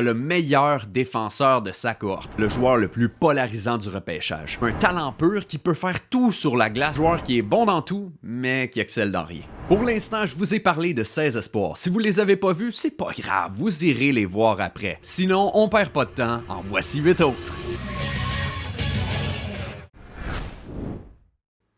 Le meilleur défenseur de sa cohorte, le joueur le plus polarisant du repêchage. Un talent pur qui peut faire tout sur la glace, joueur qui est bon dans tout, mais qui excelle dans rien. Pour l'instant, je vous ai parlé de 16 espoirs. Si vous les avez pas vus, c'est pas grave, vous irez les voir après. Sinon, on perd pas de temps, en voici 8 autres.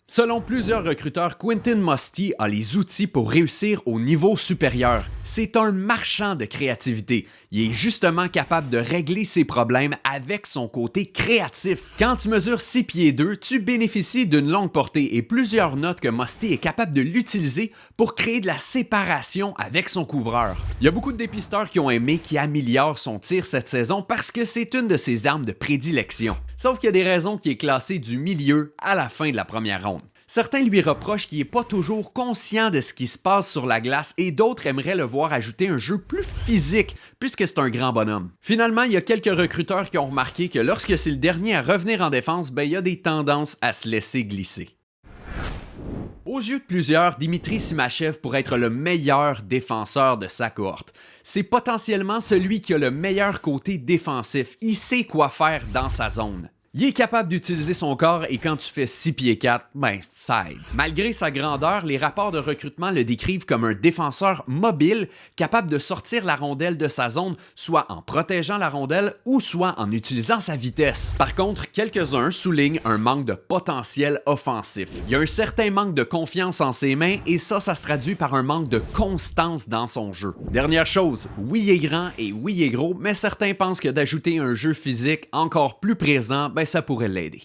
Selon plusieurs recruteurs, Quentin Musty a les outils pour réussir au niveau supérieur. C'est un marchand de créativité. Il est justement capable de régler ses problèmes avec son côté créatif. Quand tu mesures 6 pieds 2, tu bénéficies d'une longue portée et plusieurs notes que Musty est capable de l'utiliser pour créer de la séparation avec son couvreur. Il y a beaucoup de dépisteurs qui ont aimé qu'il améliore son tir cette saison parce que c'est une de ses armes de prédilection. Sauf qu'il y a des raisons qu'il est classé du milieu à la fin de la première ronde. Certains lui reprochent qu'il n'est pas toujours conscient de ce qui se passe sur la glace et d'autres aimeraient le voir ajouter un jeu plus physique puisque c'est un grand bonhomme. Finalement, il y a quelques recruteurs qui ont remarqué que lorsque c'est le dernier à revenir en défense, il y a des tendances à se laisser glisser. Aux yeux de plusieurs, Dimitri Simachev pourrait être le meilleur défenseur de sa cohorte. C'est potentiellement celui qui a le meilleur côté défensif. Il sait quoi faire dans sa zone. Il est capable d'utiliser son corps et quand tu fais 6 pieds 4, ça aide. Malgré sa grandeur, les rapports de recrutement le décrivent comme un défenseur mobile capable de sortir la rondelle de sa zone, soit en protégeant la rondelle ou soit en utilisant sa vitesse. Par contre, quelques-uns soulignent un manque de potentiel offensif. Il y a un certain manque de confiance en ses mains et ça se traduit par un manque de constance dans son jeu. Dernière chose, oui il est grand et oui il est gros, mais certains pensent que d'ajouter un jeu physique encore plus présent, ça pourrait l'aider.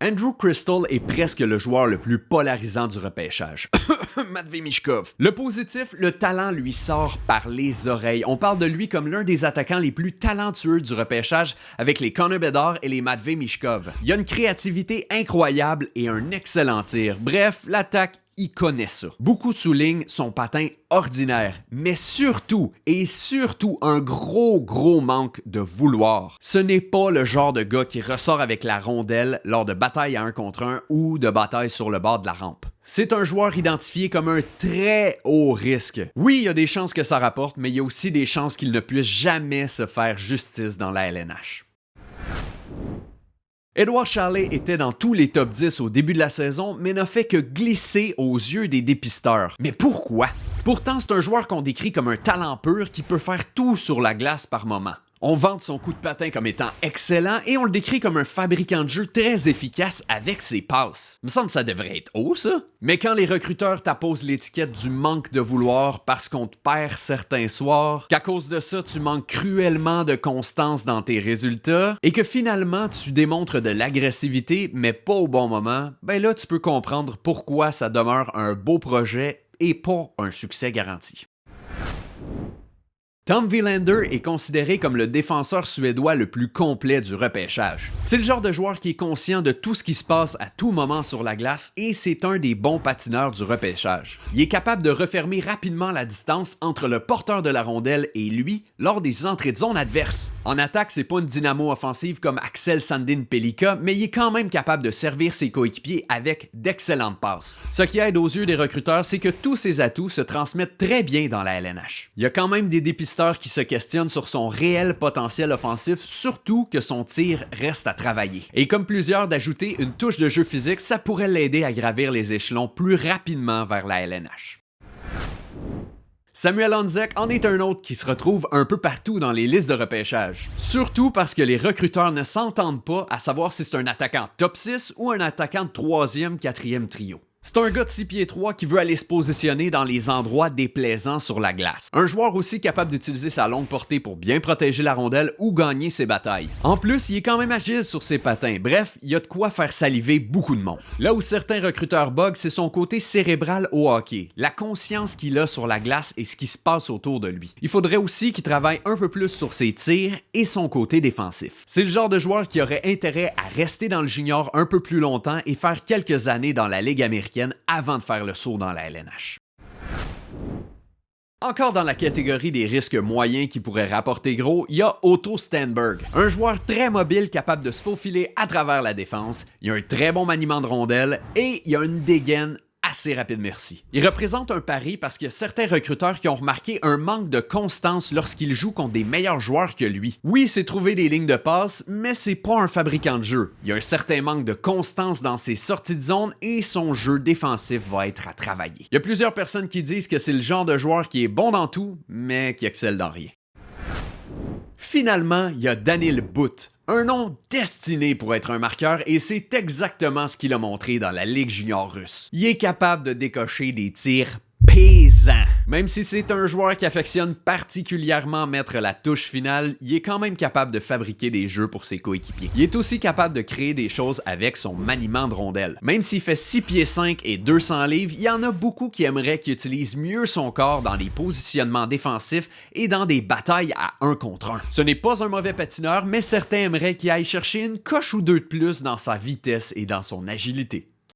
Andrew Crystal est presque le joueur le plus polarisant du repêchage. Matvei Michkov. Le positif, le talent lui sort par les oreilles. On parle de lui comme l'un des attaquants les plus talentueux du repêchage avec les Connor Bedard et les Matvei Michkov. Il a une créativité incroyable et un excellent tir. Bref, l'attaque, il connaît ça. Beaucoup soulignent son patin ordinaire, mais surtout un gros manque de vouloir. Ce n'est pas le genre de gars qui ressort avec la rondelle lors de batailles à 1 contre 1 ou de batailles sur le bord de la rampe. C'est un joueur identifié comme un très haut risque. Oui, il y a des chances que ça rapporte, mais il y a aussi des chances qu'il ne puisse jamais se faire justice dans la LNH. Edward Charlet était dans tous les top 10 au début de la saison, mais n'a fait que glisser aux yeux des dépisteurs. Mais pourquoi? Pourtant, c'est un joueur qu'on décrit comme un talent pur qui peut faire tout sur la glace par moment. On vante son coup de patin comme étant excellent et on le décrit comme un fabricant de jeu très efficace avec ses passes. Il me semble que ça devrait être haut, ça. Mais quand les recruteurs t'apposent l'étiquette du manque de vouloir parce qu'on te perd certains soirs, qu'à cause de ça, tu manques cruellement de constance dans tes résultats et que finalement, tu démontres de l'agressivité, mais pas au bon moment, là, tu peux comprendre pourquoi ça demeure un beau projet et pas un succès garanti. Tom Wilander est considéré comme le défenseur suédois le plus complet du repêchage. C'est le genre de joueur qui est conscient de tout ce qui se passe à tout moment sur la glace et c'est un des bons patineurs du repêchage. Il est capable de refermer rapidement la distance entre le porteur de la rondelle et lui lors des entrées de zone adverses. En attaque, c'est pas une dynamo offensive comme Axel Sandin Pellikka, mais il est quand même capable de servir ses coéquipiers avec d'excellentes passes. Ce qui aide aux yeux des recruteurs, c'est que tous ses atouts se transmettent très bien dans la LNH. Il y a quand même des dépisteurs qui se questionne sur son réel potentiel offensif, surtout que son tir reste à travailler. Et comme plusieurs, d'ajouter une touche de jeu physique, ça pourrait l'aider à gravir les échelons plus rapidement vers la LNH. Samuel Honzek en est un autre qui se retrouve un peu partout dans les listes de repêchage. Surtout parce que les recruteurs ne s'entendent pas à savoir si c'est un attaquant top 6 ou un attaquant de 3e, 4e trio. C'est un gars de 6 pieds 3 qui veut aller se positionner dans les endroits déplaisants sur la glace. Un joueur aussi capable d'utiliser sa longue portée pour bien protéger la rondelle ou gagner ses batailles. En plus, il est quand même agile sur ses patins. Bref, il y a de quoi faire saliver beaucoup de monde. Là où certains recruteurs bug, c'est son côté cérébral au hockey. La conscience qu'il a sur la glace et ce qui se passe autour de lui. Il faudrait aussi qu'il travaille un peu plus sur ses tirs et son côté défensif. C'est le genre de joueur qui aurait intérêt à rester dans le junior un peu plus longtemps et faire quelques années dans la Ligue américaine avant de faire le saut dans la LNH. Encore dans la catégorie des risques moyens qui pourraient rapporter gros, il y a Otto Stenberg, un joueur très mobile capable de se faufiler à travers la défense, il a un très bon maniement de rondelle et il a une dégaine assez rapide merci. Il représente un pari parce qu'il y a certains recruteurs qui ont remarqué un manque de constance lorsqu'il joue contre des meilleurs joueurs que lui. Oui, c'est trouver des lignes de passe, mais c'est pas un fabricant de jeu. Il y a un certain manque de constance dans ses sorties de zone et son jeu défensif va être à travailler. Il y a plusieurs personnes qui disent que c'est le genre de joueur qui est bon dans tout, mais qui excelle dans rien. Finalement, il y a Daniil But, un nom destiné pour être un marqueur et c'est exactement ce qu'il a montré dans la Ligue junior russe. Il est capable de décocher des tirs pesants. Même si c'est un joueur qui affectionne particulièrement mettre la touche finale, il est quand même capable de fabriquer des jeux pour ses coéquipiers. Il est aussi capable de créer des choses avec son maniement de rondelle. Même s'il fait 6 pieds 5 et 200 livres, il y en a beaucoup qui aimeraient qu'il utilise mieux son corps dans des positionnements défensifs et dans des batailles à 1 contre 1. Ce n'est pas un mauvais patineur, mais certains aimeraient qu'il aille chercher une coche ou deux de plus dans sa vitesse et dans son agilité.